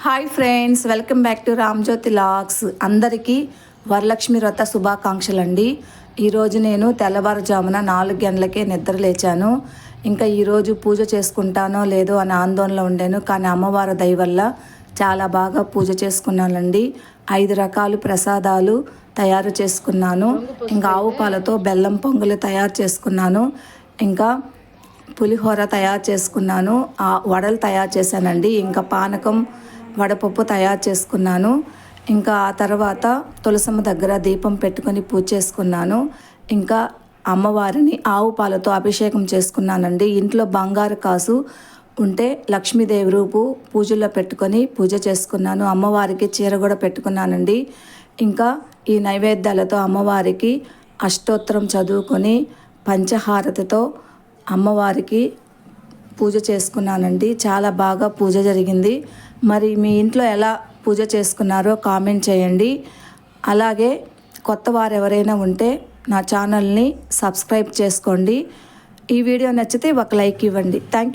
Hi friends, welcome back to Ramjyothi logs. అందరికీ వరలక్ష్మి వ్రత శుభాకాంక్షలు అండి. ఈరోజు నేను తెల్లవారుజామున 4 గంటలకే నిద్ర లేచాను. ఇంకా ఈరోజు పూజ చేసుకుంటానో లేదో అని ఆందోళనలో ఉండాను. కానీ అమ్మవారి దయ వల్ల చాలా బాగా పూజ చేసుకున్నానండి. 5 రకాలు ప్రసాదాలు తయారు చేసుకున్నాను. ఇంకా ఆవు పాలతో బెల్లం పొంగలు తయారు చేసుకున్నాను. ఇంకా పులిహోర తయారు చేసుకున్నాను. వడలు తయారు చేశానండి. ఇంకా పానకం, వడపప్పు తయారు చేసుకున్నాను. ఇంకా ఆ తర్వాత తులసమ్మ దగ్గర దీపం పెట్టుకొని పూజ చేసుకున్నాను. ఇంకా అమ్మవారిని ఆవు పాలతో అభిషేకం చేసుకున్నానండి. ఇంట్లో బంగారు కాసు ఉంటే లక్ష్మీదేవి రూపు పూజల్లో పెట్టుకొని పూజ చేసుకున్నాను. అమ్మవారికి చీర కూడా పెట్టుకున్నానండి. ఇంకా ఈ నైవేద్యాలతో అమ్మవారికి అష్టోత్తరం చదువుకొని పంచహారతితో అమ్మవారికి పూజ చేసుకున్నానండి. చాలా బాగా పూజ జరిగింది. మరి మీ ఇంట్లో ఎలా పూజ చేసుకున్నారో కామెంట్ చేయండి. అలాగే కొత్త వారు ఎవరైనా ఉంటే నా ఛానల్ని సబ్స్క్రైబ్ చేసుకోండి. ఈ వీడియో నచ్చితే ఒక లైక్ ఇవ్వండి. Thank you.